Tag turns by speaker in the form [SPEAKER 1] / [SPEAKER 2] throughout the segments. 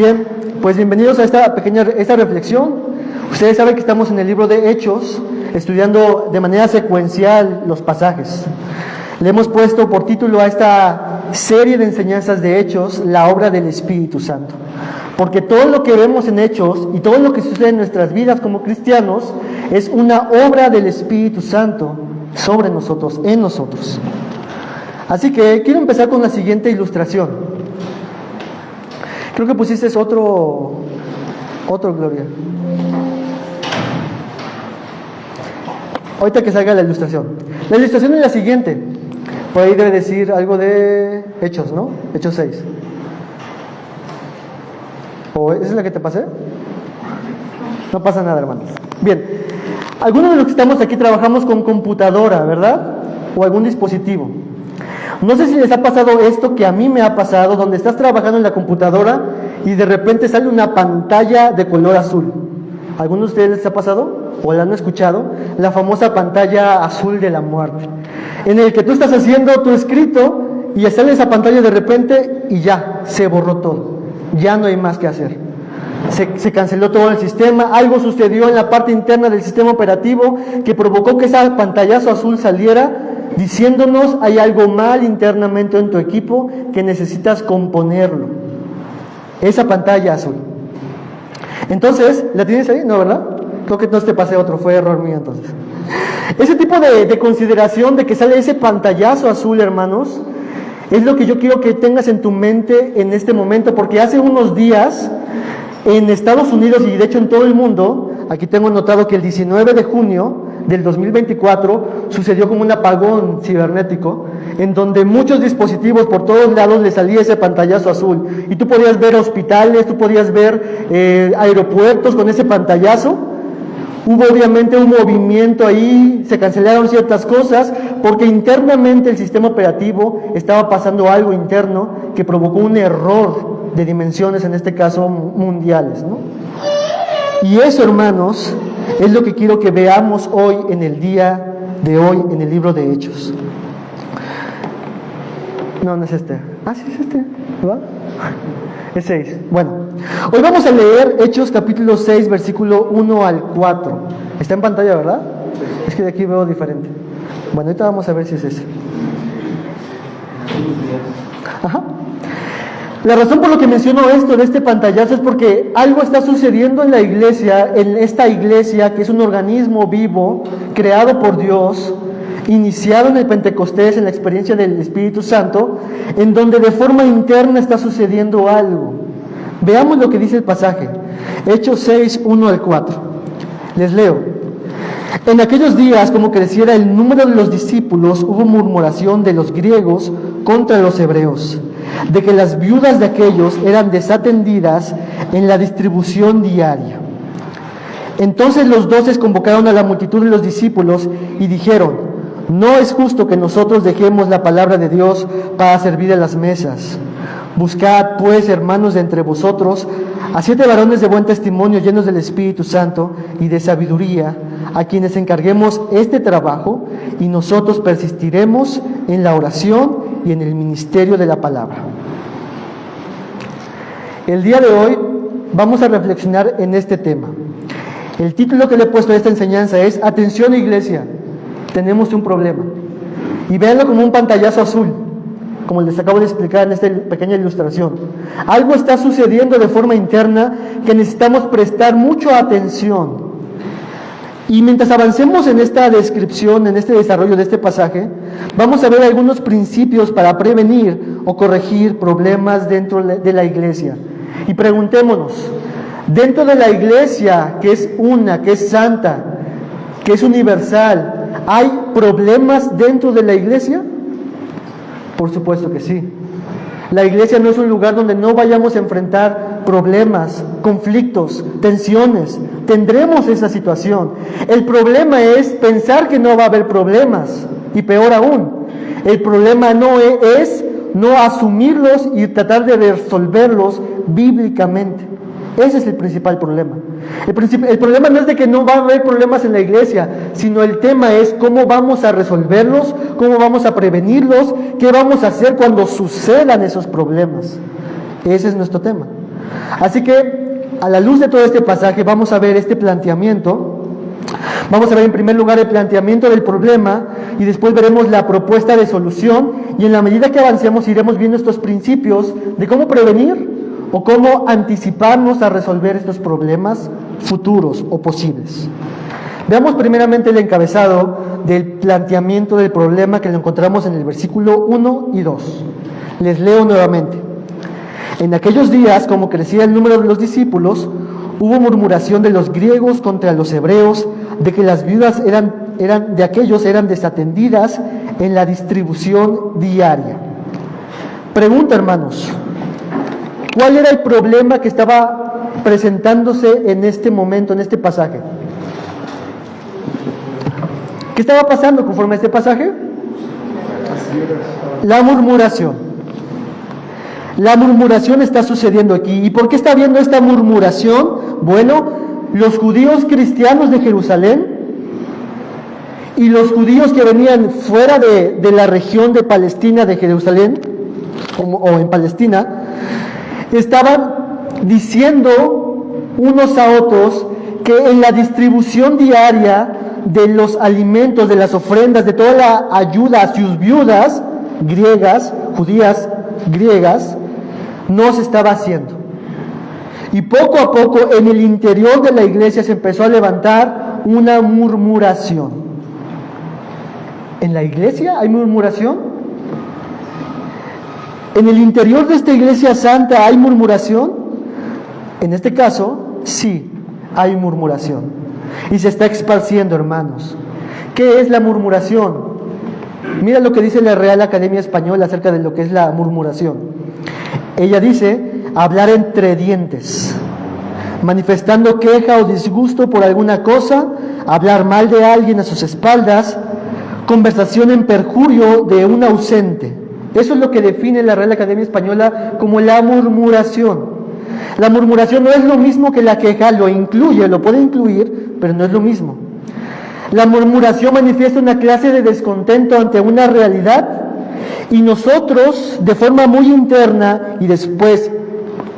[SPEAKER 1] Bien, pues bienvenidos a esta reflexión. Ustedes saben que estamos en el libro de Hechos, estudiando de manera secuencial los pasajes. Le hemos puesto por título a esta serie de enseñanzas de Hechos, la obra del Espíritu Santo. Porque todo lo que vemos en Hechos y todo lo que sucede en nuestras vidas como cristianos es una obra del Espíritu Santo sobre nosotros, en nosotros. Así que quiero empezar con la siguiente ilustración. Creo que pusiste otro, Gloria. Ahorita que salga la ilustración. La ilustración es la siguiente. Por ahí debe decir algo de Hechos, ¿no? Hechos 6. ¿O esa es la que te pasé? No pasa nada, hermanos. Bien. Algunos de los que estamos aquí trabajamos con computadora, ¿verdad? O algún dispositivo. No sé si les ha pasado esto que a mí me ha pasado, donde estás trabajando en la computadora y de repente sale una pantalla de color azul. ¿Alguno de ustedes les ha pasado o la han escuchado? La famosa pantalla azul de la muerte, en el que tú estás haciendo tu escrito y sale esa pantalla de repente y ya, se borró todo. Ya no hay más que hacer. Se canceló todo el sistema, algo sucedió en la parte interna del sistema operativo que provocó que ese pantallazo azul saliera, diciéndonos hay algo mal internamente en tu equipo que necesitas componerlo. Esa pantalla azul. Entonces, ¿la tienes ahí? No, ¿verdad? Creo que no te pasé otro, fue error mío entonces. Ese tipo de consideración de que sale ese pantallazo azul, hermanos, es lo que yo quiero que tengas en tu mente en este momento, porque hace unos días en Estados Unidos y de hecho en todo el mundo, aquí tengo anotado que el 19 de junio del 2024 sucedió como un apagón cibernético en donde muchos dispositivos por todos lados le salía ese pantallazo azul y tú podías ver hospitales, tú podías ver aeropuertos con ese pantallazo. Hubo obviamente un movimiento ahí, se cancelaron ciertas cosas porque internamente el sistema operativo estaba pasando algo interno que provocó un error de dimensiones, en este caso mundiales, ¿no? Y eso, hermanos, es lo que quiero que veamos hoy, en el día de hoy, en el libro de Hechos. No, no es este. Ah, sí es este, ¿verdad? Es 6. Bueno, hoy vamos a leer Hechos capítulo 6, versículo 1 al 4. Está en pantalla, ¿verdad? Es que de aquí veo diferente. Bueno, ahorita vamos a ver si es ese. Ajá. La razón por la que menciono esto de este pantallazo es porque algo está sucediendo en la iglesia, en esta iglesia que es un organismo vivo, creado por Dios, iniciado en el Pentecostés, en la experiencia del Espíritu Santo, en donde de forma interna está sucediendo algo. Veamos lo que dice el pasaje, Hechos 6, 1 al 4. Les leo. En aquellos días, como creciera el número de los discípulos, hubo murmuración de los griegos contra los hebreos, de que las viudas de aquellos eran desatendidas en la distribución diaria. Entonces los 12 convocaron a la multitud de los discípulos y dijeron: no es justo que nosotros dejemos la palabra de Dios para servir a las mesas. Buscad pues, hermanos, de entre vosotros a 7 varones de buen testimonio, llenos del Espíritu Santo y de sabiduría, a quienes encarguemos este trabajo, y nosotros persistiremos en la oración y en el ministerio de la palabra. El día de hoy vamos a reflexionar en este tema. El título que le he puesto a esta enseñanza es: atención, iglesia, tenemos un problema. Y véanlo como un pantallazo azul, como les acabo de explicar en esta pequeña ilustración. Algo está sucediendo de forma interna que necesitamos prestar mucha atención. Y mientras avancemos en esta descripción, en este desarrollo de este pasaje, vamos a ver algunos principios para prevenir o corregir problemas dentro de la iglesia. Y preguntémonos, dentro de la iglesia, que es una, que es santa, que es universal, ¿hay problemas dentro de la iglesia? Por supuesto que sí. La iglesia no es un lugar donde no vayamos a enfrentar problemas, conflictos, tensiones. Tendremos esa situación. El problema es pensar que no va a haber problemas. Y peor aún, el problema no es no asumirlos y tratar de resolverlos bíblicamente. Ese es el principal problema. El problema no es de que no va a haber problemas en la iglesia, sino el tema es cómo vamos a resolverlos, cómo vamos a prevenirlos, qué vamos a hacer cuando sucedan esos problemas. Ese es nuestro tema. Así que, a la luz de todo este pasaje, vamos a ver este planteamiento. Vamos a ver en primer lugar el planteamiento del problema y después veremos la propuesta de solución, y en la medida que avancemos iremos viendo estos principios de cómo prevenir o cómo anticiparnos a resolver estos problemas futuros o posibles. Veamos primeramente el encabezado del planteamiento del problema, que lo encontramos en el versículo 1 y 2. Les leo nuevamente. En aquellos días, como crecía el número de los discípulos, hubo murmuración de los griegos contra los hebreos, de que las viudas de aquellos eran desatendidas en la distribución diaria. Pregunta, hermanos, ¿cuál era el problema que estaba presentándose en este momento, en este pasaje? ¿Qué estaba pasando conforme a este pasaje? La murmuración. La murmuración está sucediendo aquí. ¿Y por qué está habiendo esta murmuración? Bueno, los judíos cristianos de Jerusalén y los judíos que venían fuera de la región de Palestina, de Jerusalén, o en Palestina, estaban diciendo unos a otros que en la distribución diaria de los alimentos, de las ofrendas, de toda la ayuda a sus viudas griegas, judías griegas, no se estaba haciendo. Y poco a poco en el interior de la iglesia se empezó a levantar una murmuración. ¿En la iglesia hay murmuración? ¿En el interior de esta iglesia santa hay murmuración? En este caso, sí, hay murmuración. Y se está esparciendo, hermanos. ¿Qué es la murmuración? Mira lo que dice la Real Academia Española acerca de lo que es la murmuración. Ella dice, hablar entre dientes, manifestando queja o disgusto por alguna cosa, hablar mal de alguien a sus espaldas, conversación en perjurio de un ausente. Eso es lo que define la Real Academia Española como la murmuración. La murmuración no es lo mismo que la queja, lo incluye, lo puede incluir, pero no es lo mismo. La murmuración manifiesta una clase de descontento ante una realidad, y nosotros, de forma muy interna y después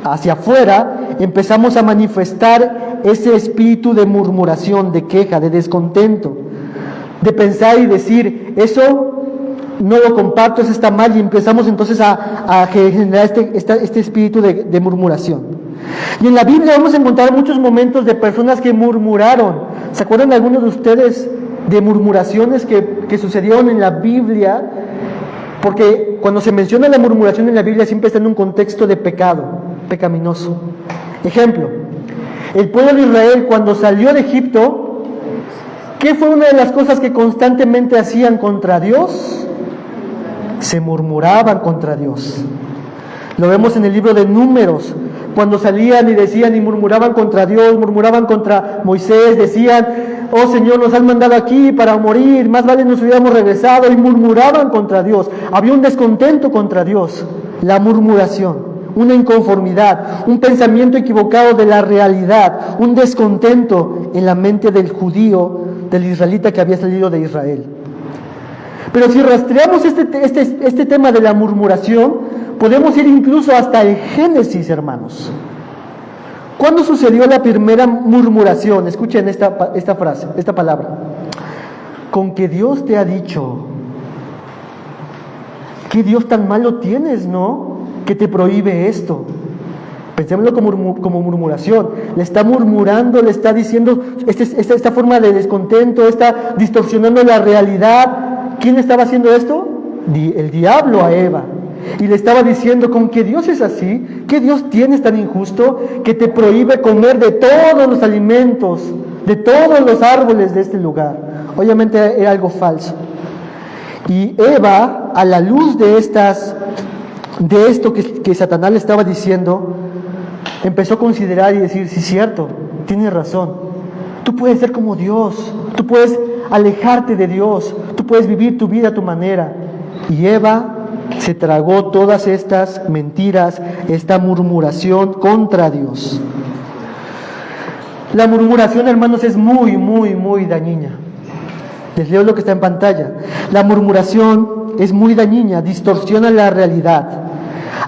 [SPEAKER 1] hacia afuera, empezamos a manifestar ese espíritu de murmuración, de queja, de descontento, de pensar y decir, eso no lo comparto, eso está mal, y empezamos entonces a generar este espíritu de murmuración. Y en la Biblia vamos a encontrar muchos momentos de personas que murmuraron. ¿Se acuerdan algunos de ustedes de murmuraciones que sucedieron en la Biblia? Porque cuando se menciona la murmuración en la Biblia siempre está en un contexto de pecado, pecaminoso. Ejemplo, el pueblo de Israel cuando salió de Egipto, ¿qué fue una de las cosas que constantemente hacían contra Dios? Se murmuraban contra Dios. Lo vemos en el libro de Números, cuando salían y decían y murmuraban contra Dios, murmuraban contra Moisés, decían, oh Señor, nos has mandado aquí para morir, más vale nos hubiéramos regresado, y murmuraban contra Dios. Había un descontento contra Dios, la murmuración, una inconformidad, un pensamiento equivocado de la realidad, un descontento en la mente del judío, del israelita que había salido de Israel. Pero si rastreamos este tema de la murmuración, podemos ir incluso hasta el Génesis, hermanos. ¿Cuándo sucedió la primera murmuración? Escuchen esta frase, esta palabra. Con que Dios te ha dicho. ¿Qué Dios tan malo tienes, no? Que te prohíbe esto. Pensémoslo como murmuración. Le está murmurando, le está diciendo esta forma de descontento, está distorsionando la realidad. ¿Quién estaba haciendo esto? El diablo a Eva. Y le estaba diciendo, con que Dios es así, ¿qué Dios tienes tan injusto que te prohíbe comer de todos los alimentos, de todos los árboles de este lugar? Obviamente era algo falso. Y Eva, a la luz de esto que Satanás le estaba diciendo, empezó a considerar y decir, sí, cierto, tienes razón. Tú puedes ser como Dios, tú puedes alejarte de Dios, tú puedes vivir tu vida a tu manera. Y Eva se tragó todas estas mentiras, esta murmuración contra Dios. La murmuración, hermanos, es muy, muy, muy dañina. Les leo lo que está en pantalla. La murmuración es muy dañina, distorsiona la realidad.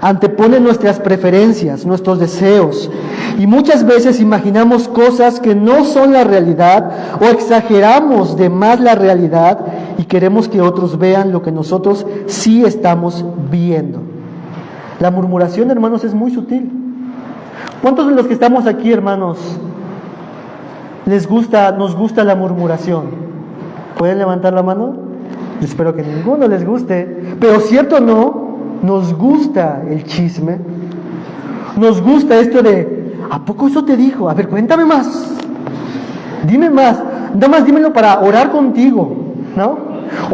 [SPEAKER 1] antepone nuestras preferencias, nuestros deseos, y muchas veces imaginamos cosas que no son la realidad o exageramos de más la realidad y queremos que otros vean lo que nosotros sí estamos viendo. La murmuración, hermanos, es muy sutil. ¿Cuántos de los que estamos aquí, hermanos, nos gusta la murmuración? ¿Pueden levantar la mano? Espero que ninguno les guste, pero cierto o no, nos gusta el chisme, nos gusta esto de, ¿a poco eso te dijo? A ver, cuéntame más, dime más, nada más dímelo para orar contigo, ¿no?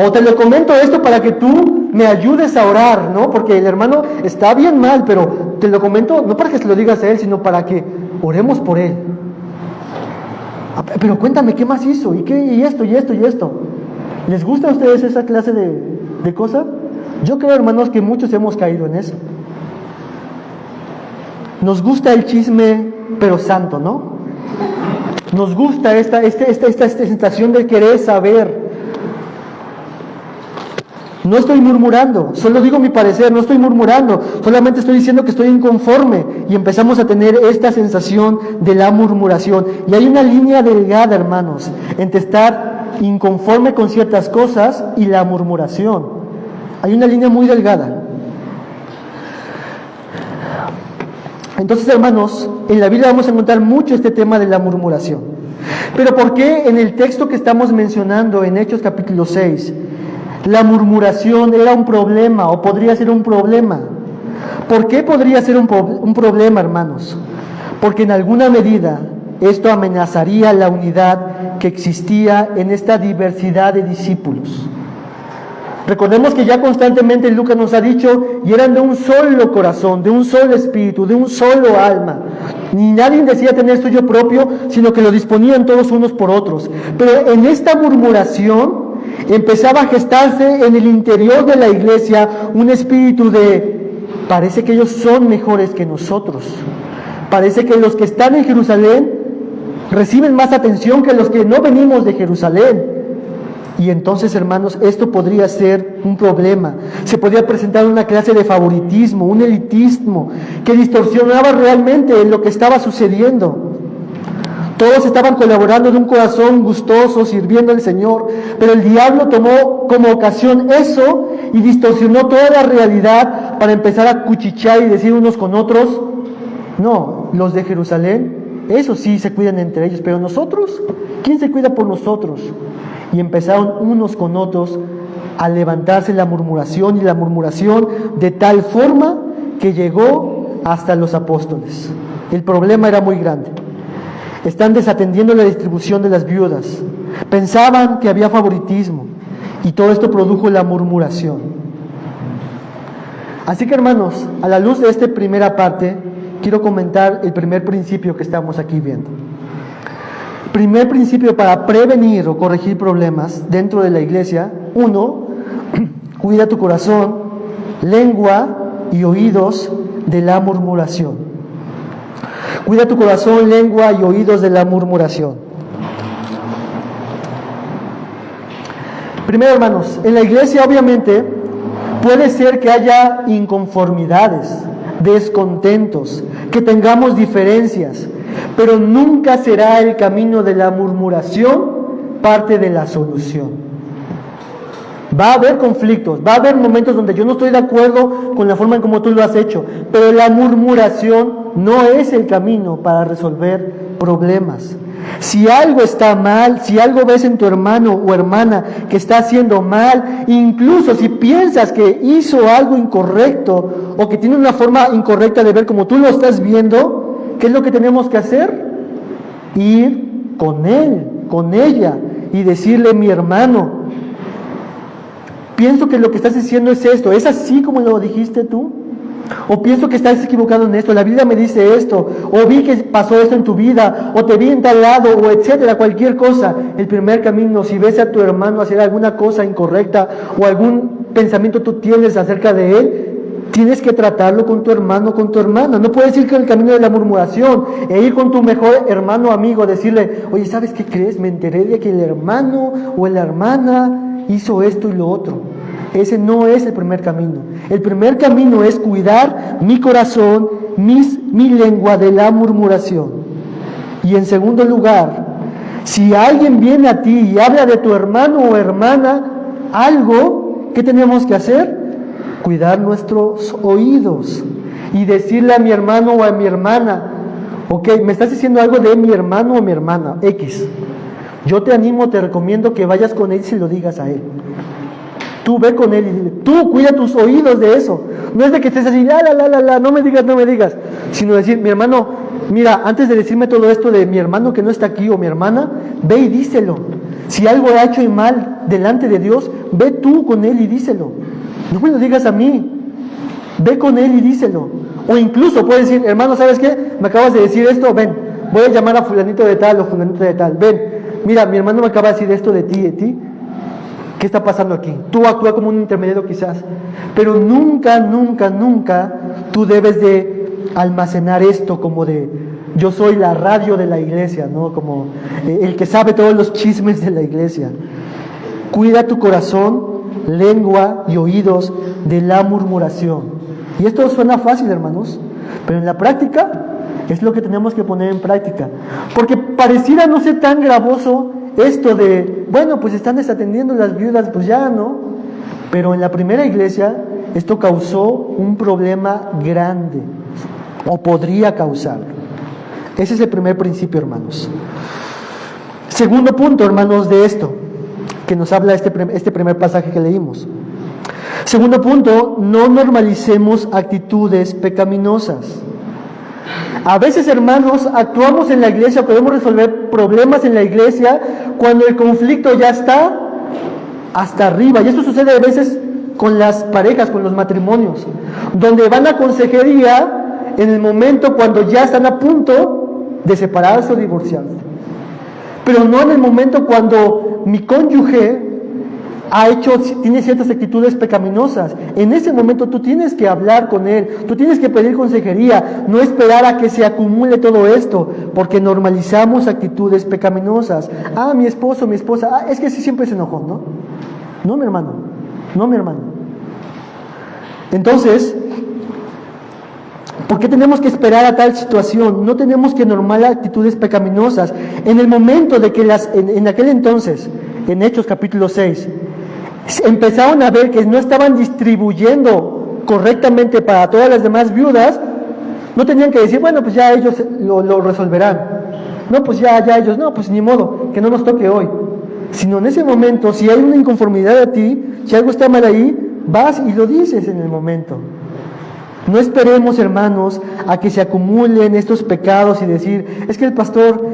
[SPEAKER 1] O te lo comento esto para que tú me ayudes a orar, ¿no? Porque el hermano está bien mal, pero te lo comento no para que se lo digas a él, sino para que oremos por él. Pero cuéntame, ¿qué más hizo? ¿Y esto? ¿Les gusta a ustedes esa clase de cosas? Yo creo, hermanos, que muchos hemos caído en eso. Nos gusta el chisme, pero santo, ¿no? Nos gusta esta sensación de querer saber. No estoy murmurando, solo digo mi parecer, no estoy murmurando, solamente estoy diciendo que estoy inconforme y empezamos a tener esta sensación de la murmuración. Y hay una línea delgada, hermanos, entre estar inconforme con ciertas cosas y la murmuración. Hay una línea muy delgada. Entonces, hermanos, en la Biblia vamos a encontrar mucho este tema de la murmuración. Pero ¿por qué en el texto que estamos mencionando en Hechos capítulo 6, la murmuración era un problema o podría ser un problema? ¿Por qué podría ser un problema, hermanos? Porque en alguna medida esto amenazaría la unidad que existía en esta diversidad de discípulos. Recordemos que ya constantemente Lucas nos ha dicho, y eran de un solo corazón, de un solo espíritu, de un solo alma. Ni nadie decía tener suyo propio, sino que lo disponían todos unos por otros. Pero en esta murmuración empezaba a gestarse en el interior de la iglesia un espíritu de, parece que ellos son mejores que nosotros. Parece que los que están en Jerusalén reciben más atención que los que no venimos de Jerusalén. Y entonces, hermanos, esto podría ser un problema. Se podría presentar una clase de favoritismo, un elitismo, que distorsionaba realmente lo que estaba sucediendo. Todos estaban colaborando de un corazón gustoso, sirviendo al Señor, pero el diablo tomó como ocasión eso y distorsionó toda la realidad para empezar a cuchichear y decir unos con otros, no, los de Jerusalén, eso sí se cuidan entre ellos, pero nosotros, ¿quién se cuida por nosotros? Y empezaron unos con otros a levantarse la murmuración y la murmuración de tal forma que llegó hasta los apóstoles. El problema era muy grande. Están desatendiendo la distribución de las viudas. Pensaban que había favoritismo y todo esto produjo la murmuración. Así que, hermanos, a la luz de esta primera parte, quiero comentar el primer principio que estamos aquí viendo. Primer principio para prevenir o corregir problemas dentro de la iglesia. 1. Cuida tu corazón, lengua y oídos de la murmuración. Cuida tu corazón, lengua y oídos de la murmuración. Primero, hermanos, en la iglesia obviamente puede ser que haya inconformidades, descontentos, que tengamos diferencias, pero nunca será el camino de la murmuración parte de la solución. Va a haber conflictos, va a haber momentos donde yo no estoy de acuerdo con la forma en cómo tú lo has hecho, pero la murmuración no es el camino para resolver problemas. Si algo está mal, si algo ves en tu hermano o hermana que está haciendo mal, incluso si piensas que hizo algo incorrecto o que tiene una forma incorrecta de ver como tú lo estás viendo, ¿qué es lo que tenemos que hacer? Ir con él, con ella y decirle: mi hermano, pienso que lo que estás diciendo es esto, ¿es así como lo dijiste tú? O pienso que estás equivocado en esto, la Biblia me dice esto, o vi que pasó esto en tu vida, o te vi en tal lado, o etcétera, cualquier cosa. El primer camino, si ves a tu hermano hacer alguna cosa incorrecta o algún pensamiento tú tienes acerca de él, tienes que tratarlo con tu hermano, con tu hermana. No puedes ir con el camino de la murmuración e ir con tu mejor hermano o amigo a decirle: oye, ¿sabes qué crees? Me enteré de que el hermano o la hermana hizo esto y lo otro. Ese no es el primer camino. El primer camino es cuidar mi corazón, mi lengua de la murmuración. Y en segundo lugar, si alguien viene a ti y habla de tu hermano o hermana algo, ¿qué tenemos que hacer? Cuidar nuestros oídos y decirle a mi hermano o a mi hermana, ok, me estás diciendo algo de mi hermano o mi hermana, X. Yo te animo, te recomiendo que vayas con él y se lo digas a él. Tú ve con él y dile, tú cuida tus oídos de eso. No es de que estés así, no me digas, sino decir, mi hermano, mira, antes de decirme todo esto de mi hermano que no está aquí o mi hermana, ve y díselo. Si algo ha hecho mal delante de Dios, ve tú con él y díselo. No me lo digas a mí, ve con él y díselo. O incluso puedes decir, hermano, ¿sabes qué? Me acabas de decir esto, ven, voy a llamar a fulanito de tal o fulanito de tal, ven, mira, mi hermano me acaba de decir esto de ti. ¿Qué está pasando aquí? Tú actúa como un intermediario quizás, pero nunca tú debes de almacenar esto como de yo soy la radio de la iglesia, ¿no? Como el que sabe todos los chismes de la iglesia. Cuida tu corazón, lengua y oídos de la murmuración. Y esto suena fácil, hermanos, pero en la práctica es lo que tenemos que poner en práctica, porque pareciera no ser tan gravoso esto de, bueno, pues están desatendiendo las viudas, pues ya, ¿no? Pero en la primera iglesia esto causó un problema grande, o podría causarlo. Ese es el primer principio, hermanos. Segundo punto, hermanos, de esto, que nos habla este primer pasaje que leímos. Segundo punto, no normalicemos actitudes pecaminosas. A veces, hermanos, actuamos en la iglesia, podemos resolver problemas en la iglesia cuando el conflicto ya está hasta arriba. Y esto sucede a veces con las parejas, con los matrimonios, donde van a consejería en el momento cuando ya están a punto de separarse o divorciarse. Pero no en el momento cuando mi cónyuge tiene ciertas actitudes pecaminosas. En ese momento tú tienes que hablar con él, tú tienes que pedir consejería, no esperar a que se acumule todo esto, porque normalizamos actitudes pecaminosas. Mi esposo, mi esposa, es que sí siempre se enojó, ¿no? No, mi hermano. Entonces, ¿por qué tenemos que esperar a tal situación? No tenemos que normalizar actitudes pecaminosas. En el momento de que en aquel entonces, en Hechos capítulo 6, empezaron a ver que no estaban distribuyendo correctamente para todas las demás viudas, no tenían que decir, bueno, pues ya ellos lo resolverán. No, pues ya ellos, no, pues ni modo, que no nos toque hoy. Sino en ese momento, si hay una inconformidad a ti, si algo está mal ahí, vas y lo dices en el momento. No esperemos, hermanos, a que se acumulen estos pecados y decir, es que el pastor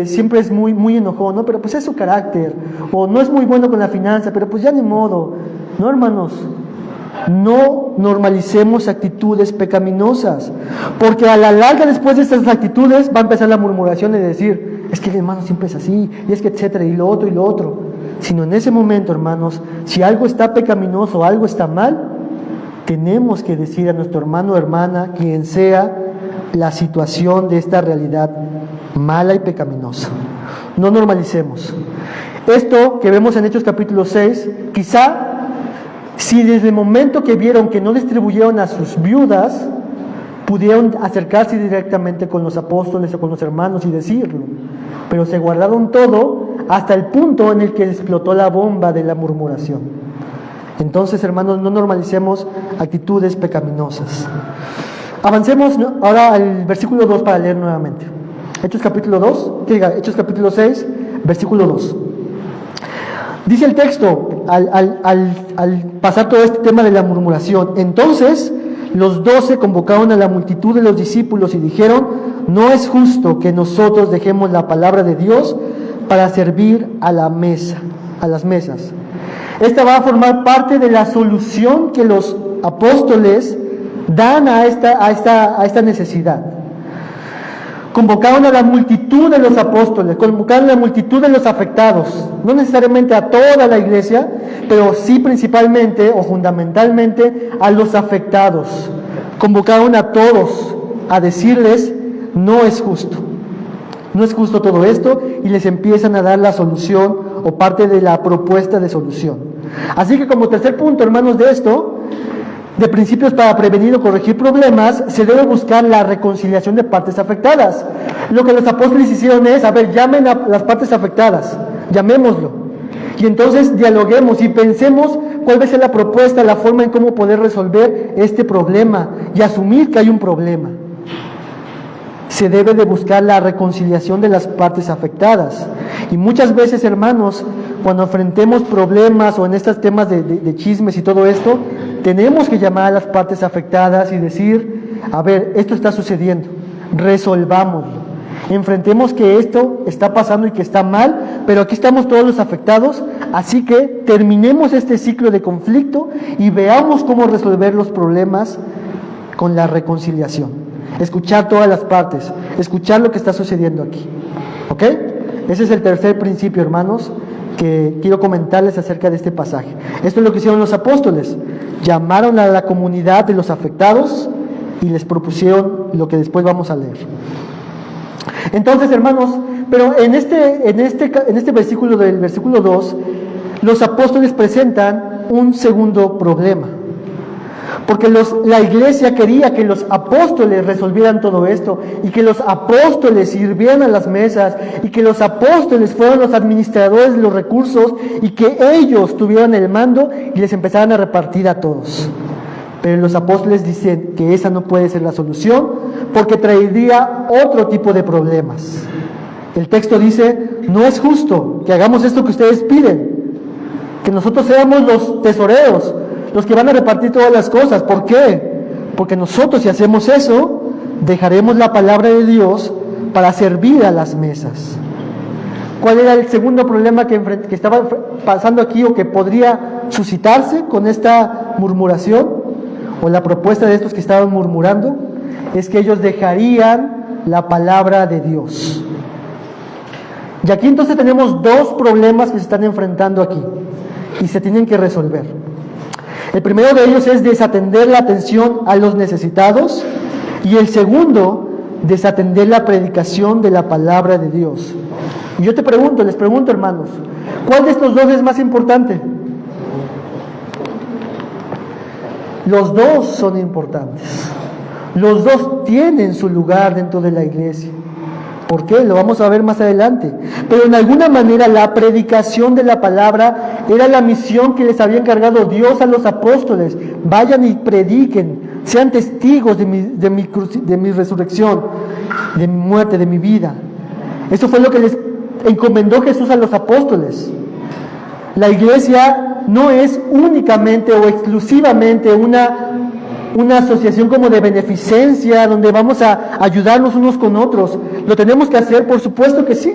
[SPEAKER 1] siempre es muy enojón, ¿no? Pero pues es su carácter, o no es muy bueno con la finanza, pero pues ya ni modo. No, hermanos, no normalicemos actitudes pecaminosas, porque a la larga después de estas actitudes va a empezar la murmuración de decir, es que el hermano siempre es así, y es que etcétera, y lo otro. Sino en ese momento, hermanos, si algo está pecaminoso, algo está mal, tenemos que decir a nuestro hermano o hermana, quien sea, la situación de esta realidad mala y pecaminosa. No normalicemos. Esto que vemos en Hechos capítulo 6, quizá, si desde el momento que vieron que no distribuyeron a sus viudas, pudieron acercarse directamente con los apóstoles o con los hermanos y decirlo, pero se guardaron todo hasta el punto en el que explotó la bomba de la murmuración. Entonces, hermanos, no normalicemos actitudes pecaminosas. Avancemos ahora al versículo 2 para leer nuevamente. Hechos capítulo 6, versículo 2. Dice el texto, al pasar todo este tema de la murmuración, entonces los 12 convocaron a la multitud de los discípulos y dijeron, no es justo que nosotros dejemos la palabra de Dios para servir a las mesas. Esta va a formar parte de la solución que los apóstoles dan a esta necesidad. Convocaron a la multitud de los apóstoles, convocaron a la multitud de los afectados, no necesariamente a toda la iglesia, pero sí principalmente o fundamentalmente a los afectados. Convocaron a todos a decirles, no es justo todo esto, y les empiezan a dar la solución o parte de la propuesta de solución. Así que como tercer punto, hermanos, de esto, de principios para prevenir o corregir problemas, se debe buscar la reconciliación de partes afectadas. Lo que los apóstoles hicieron es, llamen a las partes afectadas, llamémoslo, y entonces dialoguemos y pensemos cuál va a ser la propuesta, la forma en cómo poder resolver este problema y asumir que hay un problema. Se debe de buscar la reconciliación de las partes afectadas. Y muchas veces, hermanos, cuando enfrentemos problemas o en estos temas de chismes y todo esto, tenemos que llamar a las partes afectadas y decir, esto está sucediendo, resolvámoslo. Enfrentemos que esto está pasando y que está mal, pero aquí estamos todos los afectados, así que terminemos este ciclo de conflicto y veamos cómo resolver los problemas con la reconciliación. Escuchar todas las partes, escuchar lo que está sucediendo aquí. ¿Ok? Ese es el tercer principio, hermanos, que quiero comentarles acerca de este pasaje. Esto es lo que hicieron los apóstoles. Llamaron a la comunidad de los afectados y les propusieron lo que después vamos a leer. Entonces, hermanos, pero en este versículo del versículo 2, los apóstoles presentan un segundo problema. Porque la iglesia quería que los apóstoles resolvieran todo esto y que los apóstoles sirvieran a las mesas y que los apóstoles fueran los administradores de los recursos y que ellos tuvieran el mando y les empezaran a repartir a todos. Pero los apóstoles dicen que esa no puede ser la solución porque traería otro tipo de problemas. El texto dice, no es justo que hagamos esto que ustedes piden, que nosotros seamos los tesoreros, los que van a repartir todas las cosas. ¿Por qué? Porque nosotros, si hacemos eso, dejaremos la palabra de Dios para servir a las mesas. ¿Cuál era el segundo problema que estaba pasando aquí o que podría suscitarse con esta murmuración o la propuesta de estos que estaban murmurando? Es que ellos dejarían la palabra de Dios. Y aquí entonces tenemos dos problemas que se están enfrentando aquí y se tienen que resolver. El primero de ellos es desatender la atención a los necesitados y el segundo, desatender la predicación de la palabra de Dios. Y yo les pregunto, hermanos, ¿cuál de estos dos es más importante? Los dos son importantes. Los dos tienen su lugar dentro de la iglesia. ¿Por qué? Lo vamos a ver más adelante. Pero en alguna manera la predicación de la palabra era la misión que les había encargado Dios a los apóstoles. Vayan y prediquen, sean testigos de mi resurrección, de mi muerte, de mi vida. Eso fue lo que les encomendó Jesús a los apóstoles. La iglesia no es únicamente o exclusivamente una asociación como de beneficencia, donde vamos a ayudarnos unos con otros. ¿Lo tenemos que hacer? Por supuesto que sí.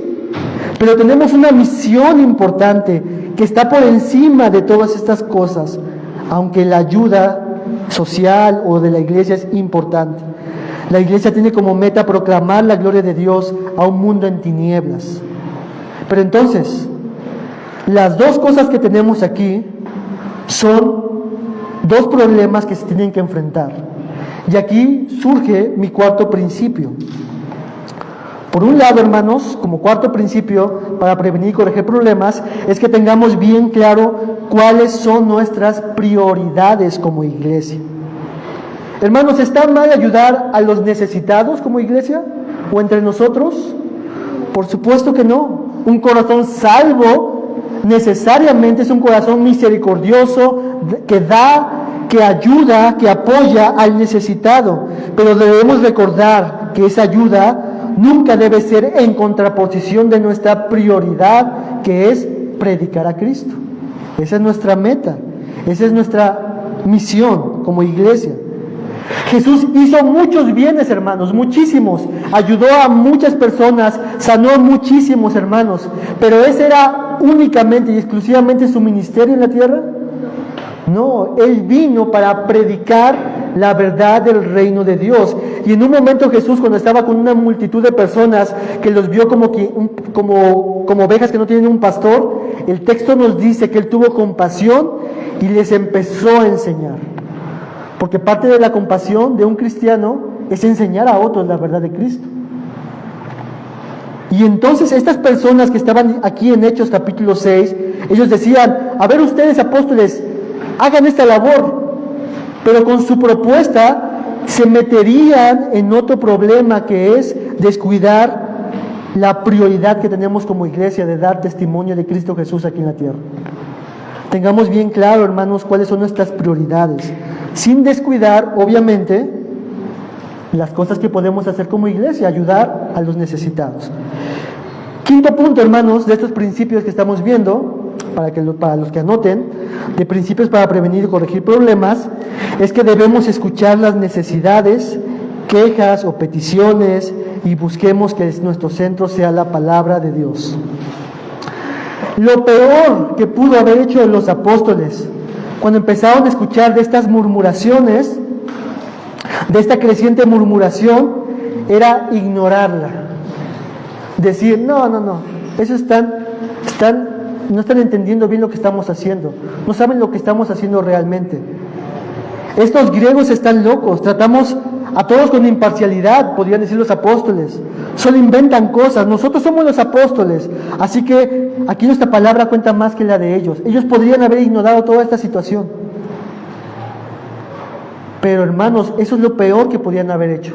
[SPEAKER 1] Pero tenemos una misión importante que está por encima de todas estas cosas, aunque la ayuda social o de la iglesia es importante. La iglesia tiene como meta proclamar la gloria de Dios a un mundo en tinieblas. Pero entonces, las dos cosas que tenemos aquí son dos problemas que se tienen que enfrentar. Y aquí surge mi cuarto principio. Por un lado, hermanos, como cuarto principio para prevenir y corregir problemas, es que tengamos bien claro cuáles son nuestras prioridades como iglesia. Hermanos, ¿está mal ayudar a los necesitados como iglesia o entre nosotros? Por supuesto que no. Un corazón salvo necesariamente es un corazón misericordioso que da, que ayuda, que apoya al necesitado. Pero debemos recordar que esa ayuda nunca debe ser en contraposición de nuestra prioridad, que es predicar a Cristo. Esa es nuestra meta, esa es nuestra misión como iglesia. Jesús hizo muchos bienes, hermanos, muchísimos. Ayudó a muchas personas, sanó a muchísimos hermanos. Pero ¿ese era únicamente y exclusivamente su ministerio en la tierra? No, Él vino para predicar la verdad del reino de Dios. Y en un momento Jesús, cuando estaba con una multitud de personas que los vio como ovejas que no tienen un pastor, el texto nos dice que Él tuvo compasión y les empezó a enseñar. Porque parte de la compasión de un cristiano es enseñar a otros la verdad de Cristo. Y entonces estas personas que estaban aquí en Hechos capítulo 6, ellos decían, a ver ustedes apóstoles, hagan esta labor, pero con su propuesta se meterían en otro problema, que es descuidar la prioridad que tenemos como iglesia de dar testimonio de Cristo Jesús aquí en la tierra. Tengamos bien claro, hermanos, cuáles son nuestras prioridades, sin descuidar, obviamente, las cosas que podemos hacer como iglesia, ayudar a los necesitados. Quinto punto, hermanos, de estos principios que estamos viendo, para los que anoten, de principios para prevenir y corregir problemas, es que debemos escuchar las necesidades, quejas o peticiones y busquemos que nuestro centro sea la palabra de Dios. Lo peor que pudo haber hecho los apóstoles cuando empezaron a escuchar de estas murmuraciones, de esta creciente murmuración, era ignorarla. Decir, no, esos no están entendiendo bien lo que estamos haciendo, no saben lo que estamos haciendo realmente. Estos griegos están locos, tratamos a todos con imparcialidad, podrían decir los apóstoles, solo inventan cosas, nosotros somos los apóstoles, así que aquí nuestra palabra cuenta más que la de ellos. Ellos podrían haber ignorado toda esta situación, pero hermanos, eso es lo peor que podían haber hecho.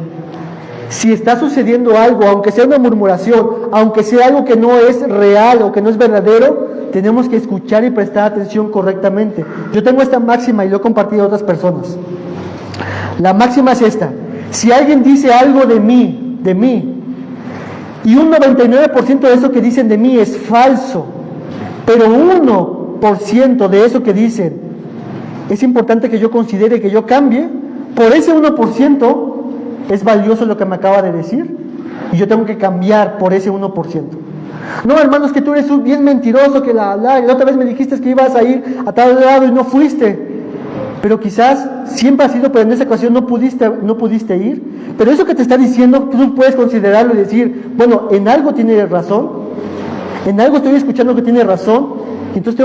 [SPEAKER 1] Si está sucediendo algo, aunque sea una murmuración, aunque sea algo que no es real o que no es verdadero, tenemos que escuchar y prestar atención correctamente. Yo tengo esta máxima y lo he compartido a otras personas. La máxima es esta: si alguien dice algo de mí, y un 99% de eso que dicen de mí es falso, pero 1% de eso que dicen es importante que yo considere, que yo cambie, por ese 1%, es valioso lo que me acaba de decir, y yo tengo que cambiar por ese 1%. No, hermanos, que tú eres bien mentiroso, que la otra vez me dijiste que ibas a ir a tal lado y no fuiste. Pero quizás siempre has ido, pero en esa ocasión no pudiste ir. Pero eso que te está diciendo, tú puedes considerarlo y decir, bueno, en algo tiene razón, en algo estoy escuchando que tiene razón, y entonces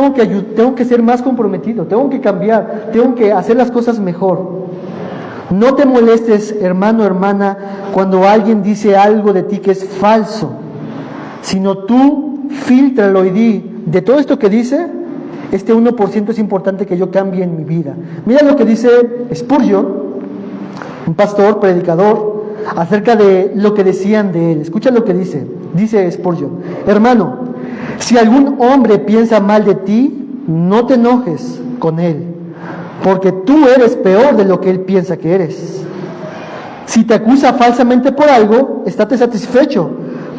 [SPEAKER 1] tengo que ser más comprometido, tengo que cambiar, tengo que hacer las cosas mejor. No te molestes, hermano, hermana, cuando alguien dice algo de ti que es falso, sino tú fíltralo y di, de todo esto que dice, este 1% es importante que yo cambie en mi vida. Mira lo que dice Spurgeon, un pastor, predicador, acerca de lo que decían de él. Escucha lo que dice. Dice Spurgeon: hermano, si algún hombre piensa mal de ti, no te enojes con él, porque tú eres peor de lo que él piensa que eres. Si te acusa falsamente por algo, estate satisfecho,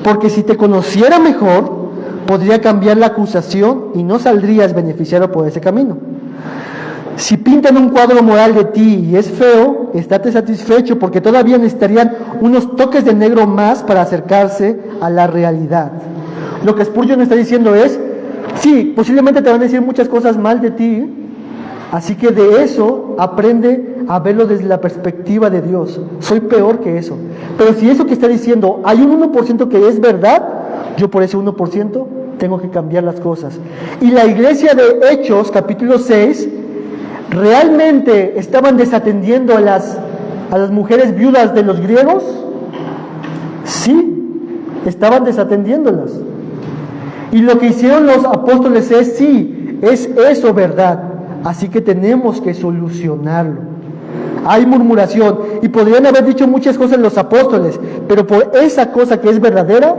[SPEAKER 1] porque si te conociera mejor, podría cambiar la acusación y no saldrías beneficiado por ese camino. Si pintan un cuadro moral de ti y es feo, estate satisfecho, porque todavía necesitarían unos toques de negro más para acercarse a la realidad. Lo que Spurgeon está diciendo es, sí, posiblemente te van a decir muchas cosas mal de ti, así que de eso aprende a verlo desde la perspectiva de Dios. Soy peor que eso. Pero si eso que está diciendo, hay un 1% que es verdad, yo por ese 1% tengo que cambiar las cosas. Y la iglesia de Hechos, capítulo 6, ¿realmente estaban desatendiendo a las mujeres viudas de los griegos? Sí, estaban desatendiéndolas. Y lo que hicieron los apóstoles es, sí, es eso verdad. Así que tenemos que solucionarlo. Hay murmuración y podrían haber dicho muchas cosas los apóstoles, pero por esa cosa que es verdadera,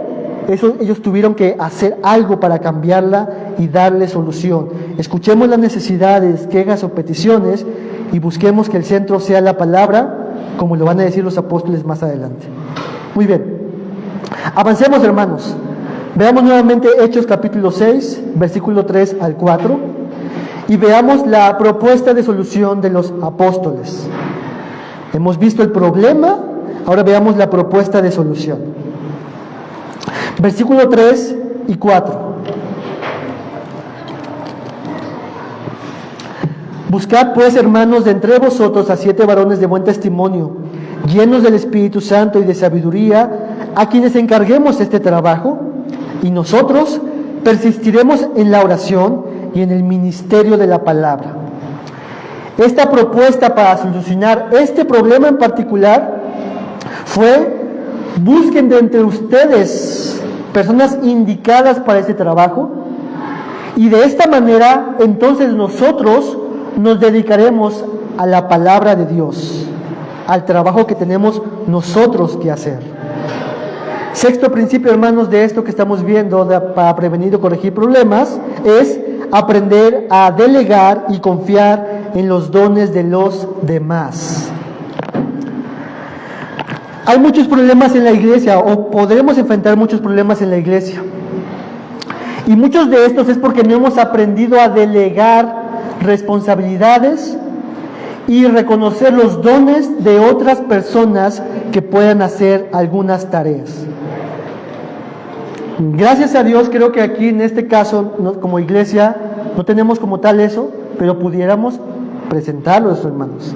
[SPEAKER 1] ellos tuvieron que hacer algo para cambiarla y darle solución. Escuchemos las necesidades, quejas o peticiones y busquemos que el centro sea la palabra, como lo van a decir los apóstoles más adelante. Muy bien, avancemos, hermanos. Veamos nuevamente Hechos capítulo 6, versículo 3 al 4, y veamos la propuesta de solución de los apóstoles. Hemos visto el problema, ahora veamos la propuesta de solución. Versículo 3 y 4. Buscad pues, hermanos, de entre vosotros a 7 varones de buen testimonio, llenos del Espíritu Santo y de sabiduría, a quienes encarguemos este trabajo, y nosotros persistiremos en la oración y en el ministerio de la palabra. Esta propuesta para solucionar este problema en particular fue: busquen de entre ustedes personas indicadas para este trabajo, y de esta manera entonces nosotros nos dedicaremos a la palabra de Dios, al trabajo que tenemos nosotros que hacer. Sexto principio, hermanos, de esto que estamos viendo para prevenir o corregir problemas, es aprender a delegar y confiar en los dones de los demás. Hay muchos problemas en la iglesia, o podremos enfrentar muchos problemas en la iglesia. Y muchos de estos es porque no hemos aprendido a delegar responsabilidades y reconocer los dones de otras personas que puedan hacer algunas tareas. Gracias a Dios, creo que aquí en este caso, como iglesia, no tenemos como tal eso, pero pudiéramos presentarlo a los hermanos.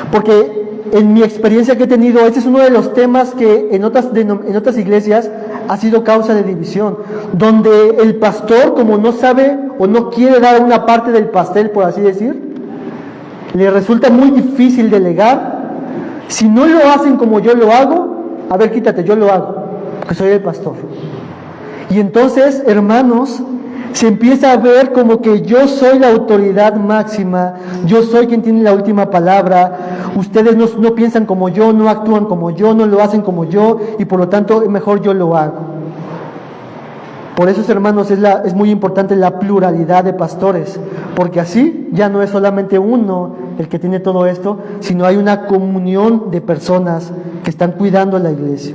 [SPEAKER 1] Porque en mi experiencia que he tenido, este es uno de los temas que en otras iglesias ha sido causa de división, donde el pastor, como no sabe o no quiere dar una parte del pastel, por así decir, le resulta muy difícil delegar. Si no lo hacen como yo lo hago, a ver, quítate, yo lo hago, porque soy el pastor. Y entonces, hermanos, se empieza a ver como que yo soy la autoridad máxima, yo soy quien tiene la última palabra, ustedes no piensan como yo, no actúan como yo, no lo hacen como yo, y por lo tanto mejor yo lo hago. Por eso, hermanos, es muy importante la pluralidad de pastores, porque así ya no es solamente uno el que tiene todo esto, sino hay una comunión de personas que están cuidando la iglesia.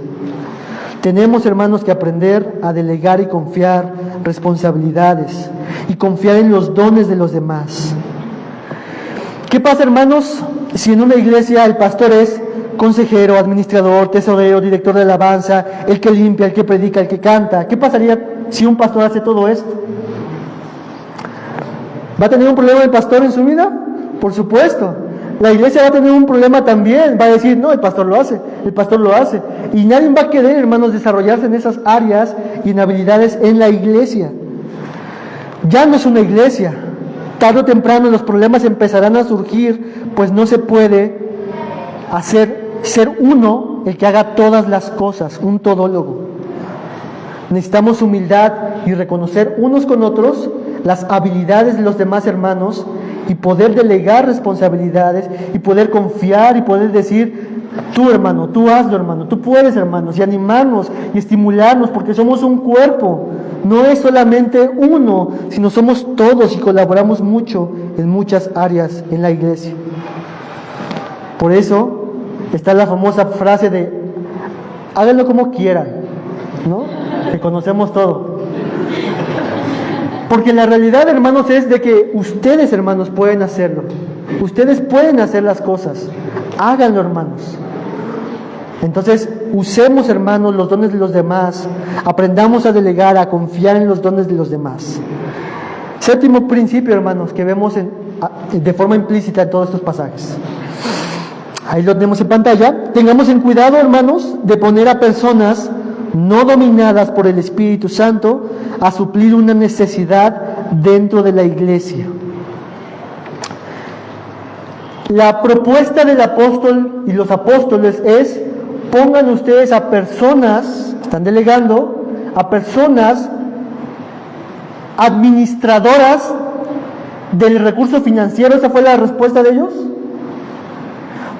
[SPEAKER 1] Tenemos, hermanos, que aprender a delegar y confiar responsabilidades y confiar en los dones de los demás. ¿Qué pasa, hermanos, si en una iglesia el pastor es consejero, administrador, tesorero, director de alabanza, el que limpia, el que predica, el que canta? ¿Qué pasaría si un pastor hace todo esto? ¿Va a tener un problema el pastor en su vida? Por supuesto. La iglesia va a tener un problema también, va a decir, no, el pastor lo hace. Y nadie va a querer, hermanos, desarrollarse en esas áreas y en habilidades en la iglesia. Ya no es una iglesia. Tarde o temprano los problemas empezarán a surgir, pues no se puede ser uno el que haga todas las cosas, un todólogo. Necesitamos humildad y reconocer unos con otros las habilidades de los demás hermanos y poder delegar responsabilidades y poder confiar y poder decir, tú hermano, tú hazlo hermano, tú puedes hermanos, y animarnos y estimularnos, porque somos un cuerpo, no es solamente uno, sino somos todos y colaboramos mucho en muchas áreas en la iglesia. Por eso está la famosa frase de háganlo como quieran, ¿no? Que conocemos todo. Porque la realidad, hermanos, es de que ustedes, hermanos, pueden hacerlo. Ustedes pueden hacer las cosas. Háganlo, hermanos. Entonces, usemos, hermanos, los dones de los demás. Aprendamos a delegar, a confiar en los dones de los demás. Séptimo principio, hermanos, que vemos de forma implícita en todos estos pasajes. Ahí lo tenemos en pantalla. Tengamos en cuidado, hermanos, de poner a personas no dominadas por el Espíritu Santo a suplir una necesidad dentro de la iglesia. La propuesta del apóstol y los apóstoles es: pongan ustedes a personas, están delegando, a personas administradoras del recurso financiero. Esa fue la respuesta de ellos.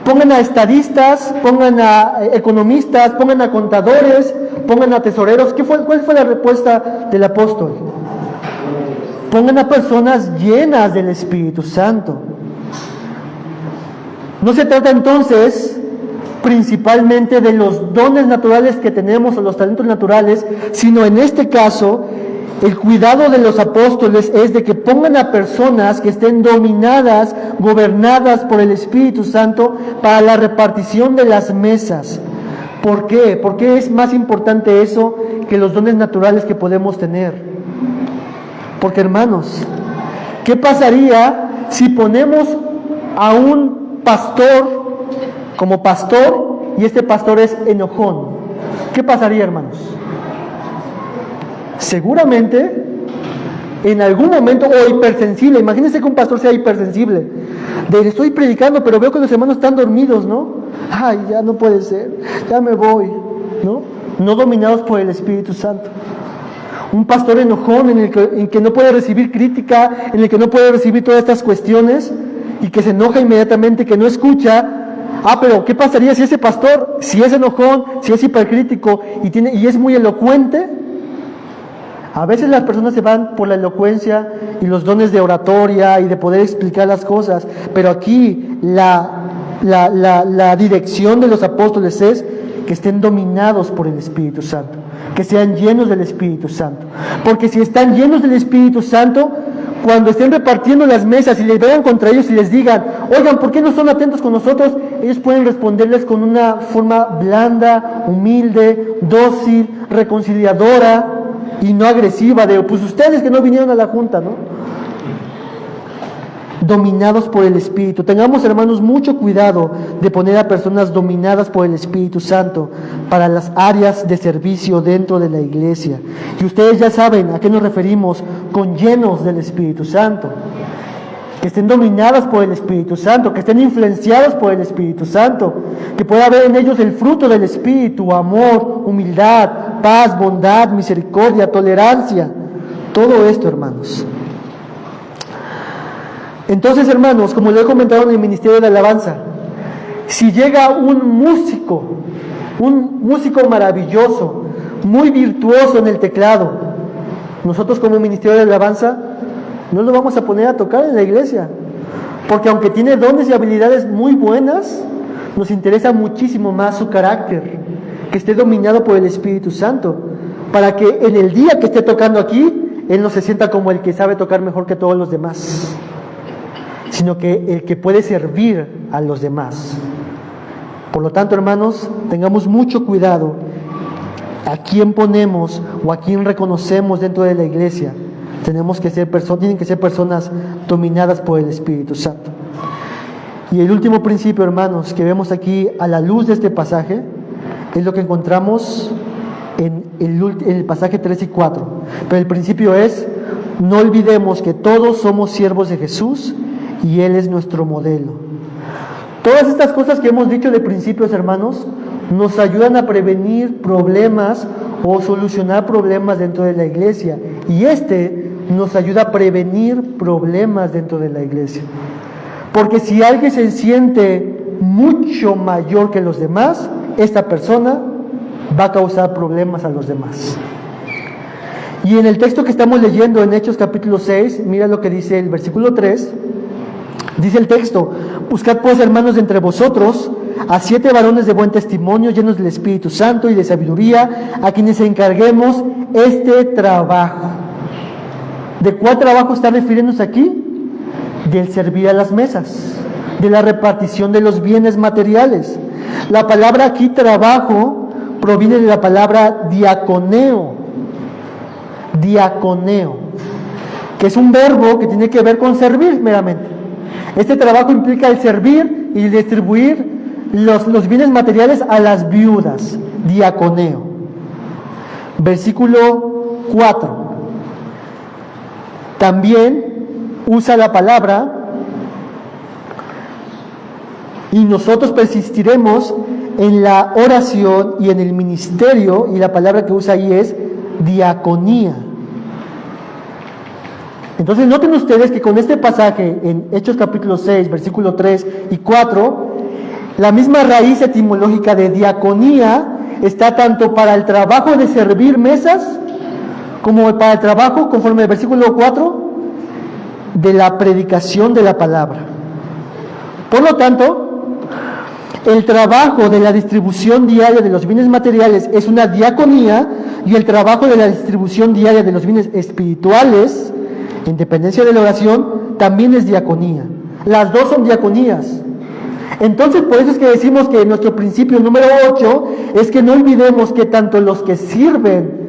[SPEAKER 1] Pongan a estadistas, pongan a economistas, pongan a contadores, pongan a tesoreros. ¿Cuál fue la respuesta del apóstol? Pongan a personas llenas del Espíritu Santo. No se trata entonces principalmente de los dones naturales que tenemos o los talentos naturales, sino en este caso el cuidado de los apóstoles es de que pongan a personas que estén dominadas, gobernadas por el Espíritu Santo para la repartición de las mesas. ¿Por qué? ¿Por qué es más importante eso que los dones naturales que podemos tener? Porque, hermanos, ¿qué pasaría si ponemos a un pastor como pastor y este pastor es enojón? ¿Qué pasaría, hermanos? Seguramente en algún momento, o hipersensible. Imagínense que un pastor sea hipersensible, de estoy predicando pero veo que los hermanos están dormidos, ¿no? Ay, ya no puede ser, ya me voy, ¿no? no dominados por el Espíritu Santo. Un pastor enojón en el que no puede recibir crítica, en el que no puede recibir todas estas cuestiones y que se enoja inmediatamente, que no escucha. Pero ¿qué pasaría si ese pastor, si es enojón, si es hipercrítico y es muy elocuente? A veces las personas se van por la elocuencia y los dones de oratoria y de poder explicar las cosas, pero aquí la dirección de los apóstoles es que estén dominados por el Espíritu Santo, que sean llenos del Espíritu Santo. Porque si están llenos del Espíritu Santo, cuando estén repartiendo las mesas y les vayan contra ellos y les digan, oigan, ¿por qué no son atentos con nosotros? Ellos pueden responderles con una forma blanda, humilde, dócil, reconciliadora y no agresiva, de pues ustedes que no vinieron a la junta, ¿no? Dominados por el Espíritu. Tengamos, hermanos, mucho cuidado de poner a personas dominadas por el Espíritu Santo para las áreas de servicio dentro de la iglesia. Y ustedes ya saben a qué nos referimos con llenos del Espíritu Santo. Que estén dominadas por el Espíritu Santo, que estén influenciados por el Espíritu Santo, que pueda haber en ellos el fruto del Espíritu: amor, humildad, paz, bondad, misericordia, tolerancia. Todo esto, hermanos. Entonces, hermanos, como lo he comentado en el Ministerio de Alabanza, si llega un músico maravilloso, muy virtuoso en el teclado, nosotros como Ministerio de Alabanza no lo vamos a poner a tocar en la iglesia, porque aunque tiene dones y habilidades muy buenas, nos interesa muchísimo más su carácter, que esté dominado por el Espíritu Santo, para que en el día que esté tocando aquí, él no se sienta como el que sabe tocar mejor que todos los demás, sino que el que puede servir a los demás. Por lo tanto, hermanos, tengamos mucho cuidado a quién ponemos o a quién reconocemos dentro de la iglesia. Tienen que ser personas dominadas por el Espíritu Santo. Y el último principio, hermanos, que vemos aquí a la luz de este pasaje, es lo que encontramos en el pasaje 3 y 4. Pero el principio es: no olvidemos que todos somos siervos de Jesús y Él es nuestro modelo. Todas estas cosas que hemos dicho de principios, hermanos, nos ayudan a prevenir problemas o solucionar problemas dentro de la iglesia. Y nos ayuda a prevenir problemas dentro de la iglesia. Porque si alguien se siente mucho mayor que los demás, esta persona va a causar problemas a los demás. Y en el texto que estamos leyendo en Hechos capítulo 6, mira lo que dice el versículo 3. Dice el texto: buscad pues, hermanos, de entre vosotros a 7 varones de buen testimonio, llenos del Espíritu Santo y de sabiduría, a quienes encarguemos este trabajo. ¿De cuál trabajo está refiriéndose aquí? Del servir a las mesas, de la repartición de los bienes materiales. La palabra aquí, trabajo, proviene de la palabra diaconeo, que es un verbo que tiene que ver con servir meramente. Este trabajo implica el servir y distribuir los bienes materiales a las viudas, diaconeo. Versículo 4. También usa la palabra: y nosotros persistiremos en la oración y en el ministerio, y la palabra que usa ahí es diaconía. Entonces noten ustedes que con este pasaje en Hechos capítulo 6, versículo 3 y 4, la misma raíz etimológica de diaconía está tanto para el trabajo de servir mesas, como para el trabajo, conforme al versículo 4, de la predicación de la palabra. Por lo tanto, el trabajo de la distribución diaria de los bienes materiales es una diaconía, y el trabajo de la distribución diaria de los bienes espirituales, en dependencia de la oración, también es diaconía. Las dos son diaconías. Entonces, por eso es que decimos que nuestro principio número 8 es que no olvidemos que tanto los que sirven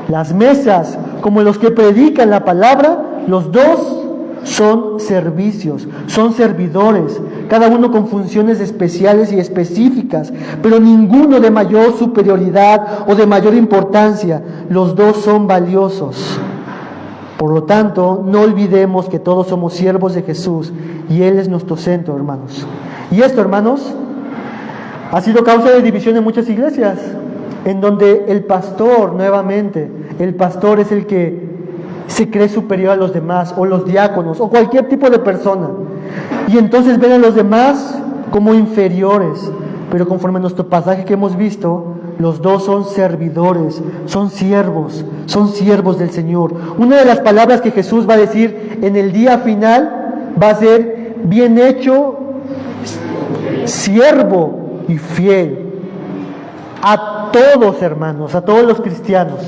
[SPEAKER 1] las mesas como los que predican la palabra, los dos son servicios, son servidores, cada uno con funciones especiales y específicas, pero ninguno de mayor superioridad o de mayor importancia. Los dos son valiosos. Por lo tanto, no olvidemos que todos somos siervos de Jesús y Él es nuestro centro, hermanos. Y esto, hermanos, ha sido causa de división en muchas iglesias. en donde el pastor, nuevamente, el pastor es el que se cree superior a los demás, o los diáconos, o cualquier tipo de persona, y entonces ven a los demás como inferiores. Pero conforme a nuestro pasaje que hemos visto, los dos son servidores, son siervos del Señor. Una de las palabras que Jesús va a decir en el día final va a ser: bien hecho, siervo y fiel. A todos, hermanos, a todos los cristianos,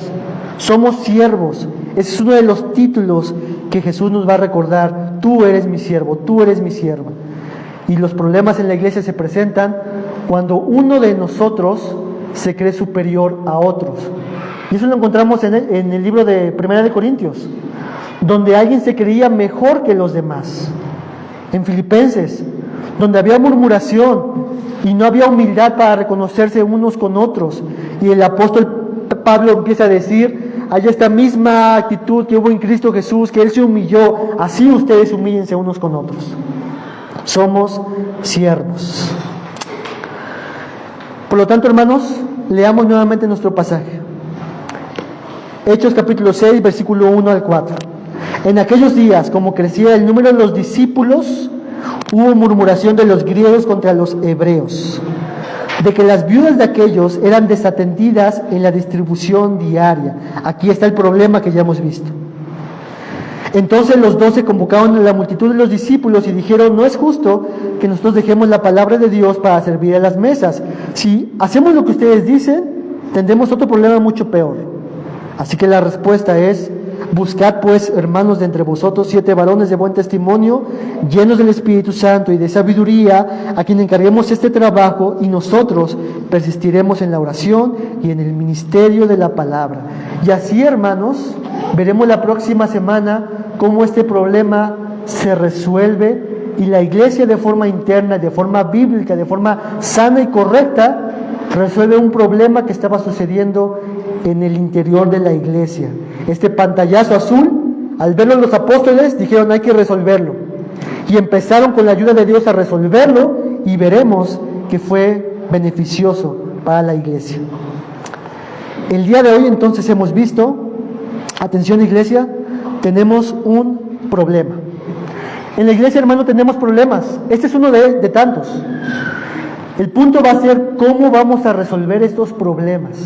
[SPEAKER 1] somos siervos. Ese es uno de los títulos que Jesús nos va a recordar: tú eres mi siervo, tú eres mi sierva. Y los problemas en la iglesia se presentan cuando uno de nosotros se cree superior a otros. Y eso lo encontramos en el libro de 1 de Corintios, donde alguien se creía mejor que los demás. En Filipenses, donde había murmuración y no había humildad para reconocerse unos con otros. Y el apóstol Pablo empieza a decir: hay esta misma actitud que hubo en Cristo Jesús, que Él se humilló, así ustedes humíllense unos con otros. Somos siervos. Por lo tanto, hermanos, leamos nuevamente nuestro pasaje. Hechos capítulo 6, versículo 1 al 4. En aquellos días, como crecía el número de los discípulos, hubo murmuración de los griegos contra los hebreos, de que las viudas de aquellos eran desatendidas en la distribución diaria. Aquí está el problema que ya hemos visto. Entonces los 12 convocaron a la multitud de los discípulos y dijeron: no es justo que nosotros dejemos la palabra de Dios para servir a las mesas. Si hacemos lo que ustedes dicen, tendremos otro problema mucho peor. Así que la respuesta es: buscad pues, hermanos, de entre vosotros 7 varones de buen testimonio, llenos del Espíritu Santo y de sabiduría, a quien encarguemos este trabajo, y nosotros persistiremos en la oración y en el ministerio de la palabra. Y así, hermanos, veremos la próxima semana cómo este problema se resuelve y la iglesia, de forma interna, de forma bíblica, de forma sana y correcta, resuelve un problema que estaba sucediendo en el interior de la iglesia. Este pantallazo azul, al verlo los apóstoles, dijeron: hay que resolverlo. Y empezaron con la ayuda de Dios a resolverlo, y veremos que fue beneficioso para la iglesia. El día de hoy entonces hemos visto, atención iglesia, tenemos un problema. En la iglesia, hermano, tenemos problemas. Este es uno de tantos. El punto va a ser cómo vamos a resolver estos problemas.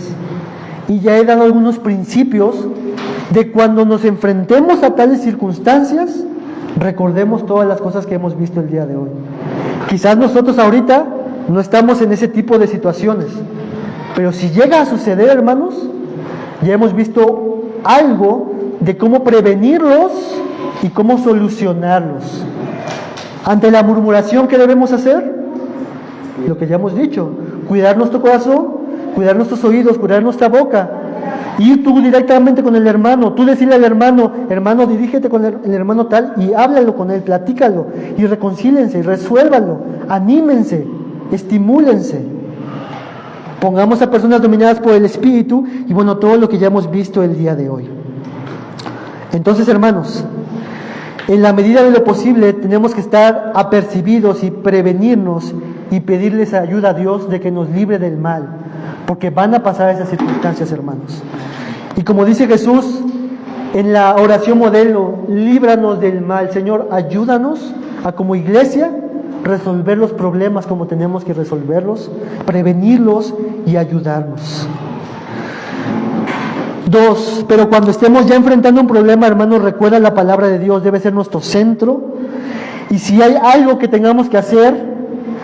[SPEAKER 1] Y ya he dado algunos principios de cuando nos enfrentemos a tales circunstancias, recordemos todas las cosas que hemos visto el día de hoy. Quizás nosotros ahorita no estamos en ese tipo de situaciones, pero si llega a suceder, hermanos, ya hemos visto algo de cómo prevenirlos y cómo solucionarlos. Ante la murmuración, ¿qué debemos hacer? Lo que ya hemos dicho: cuidar nuestro corazón, cuidar nuestros oídos, cuidar nuestra boca. Ir tú directamente con el hermano, tú decirle al hermano: hermano, dirígete con el hermano tal y háblalo con él, platícalo y reconcílense y resuélvalo, anímense, estimúlense. Pongamos a personas dominadas por el Espíritu y bueno, todo lo que ya hemos visto el día de hoy. Entonces, hermanos, en la medida de lo posible tenemos que estar apercibidos y prevenirnos y pedirles ayuda a Dios de que nos libre del mal, porque van a pasar esas circunstancias, hermanos. Y como dice Jesús en la oración modelo: líbranos del mal. Señor, ayúdanos a, como iglesia, resolver los problemas como tenemos que resolverlos, prevenirlos y ayudarnos. 2, pero cuando estemos ya enfrentando un problema, hermanos, recuerda, la palabra de Dios debe ser nuestro centro. Y si hay algo que tengamos que hacer,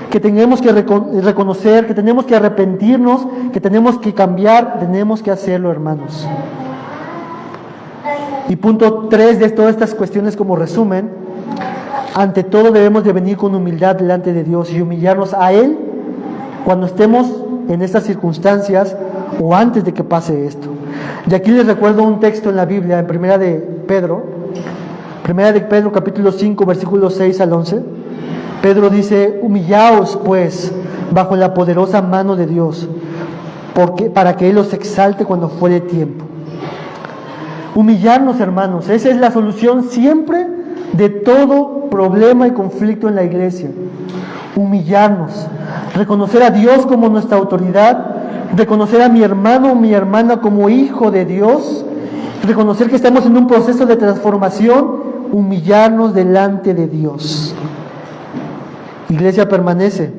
[SPEAKER 1] que tenemos que reconocer, que tenemos que arrepentirnos, que tenemos que cambiar, tenemos que hacerlo, hermanos. Y punto 3 de todas estas cuestiones, como resumen: ante todo debemos de venir con humildad delante de Dios y humillarnos a Él cuando estemos en estas circunstancias o antes de que pase esto. Y aquí les recuerdo un texto en la Biblia, en Primera de Pedro capítulo 5, versículos 6 al 11. Pedro dice: humillaos pues bajo la poderosa mano de Dios, para que Él os exalte cuando fuere tiempo. Humillarnos, hermanos, esa es la solución siempre de todo problema y conflicto en la iglesia. Humillarnos, reconocer a Dios como nuestra autoridad reconocer a mi hermano o mi hermana como hijo de Dios, reconocer que estamos en un proceso de transformación, humillarnos delante de Dios. Iglesia, permanece.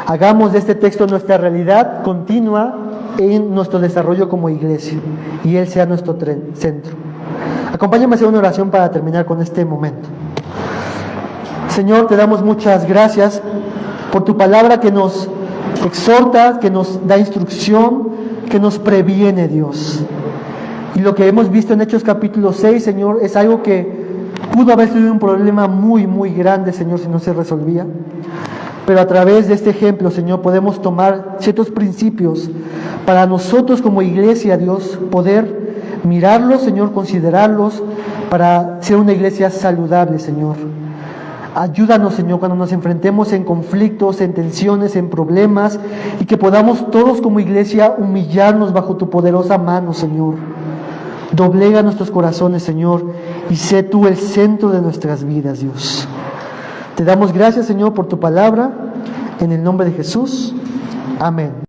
[SPEAKER 1] Hagamos de este texto nuestra realidad continua en nuestro desarrollo como iglesia y Él sea nuestro centro. Acompáñame a hacer una oración para terminar con este momento. Señor, te damos muchas gracias por tu palabra que nos exhorta, que nos da instrucción, que nos previene, Dios. Y lo que hemos visto en Hechos capítulo 6, Señor, es algo que pudo haber sido un problema muy, muy grande, Señor, si no se resolvía. Pero a través de este ejemplo, Señor, podemos tomar ciertos principios para nosotros como iglesia, Dios, poder mirarlos, Señor, considerarlos para ser una iglesia saludable, Señor. Ayúdanos, Señor, cuando nos enfrentemos en conflictos, en tensiones, en problemas, y que podamos todos como iglesia humillarnos bajo tu poderosa mano, Señor. Doblega nuestros corazones, Señor, y sé tú el centro de nuestras vidas, Dios. Te damos gracias, Señor, por tu palabra, en el nombre de Jesús. Amén.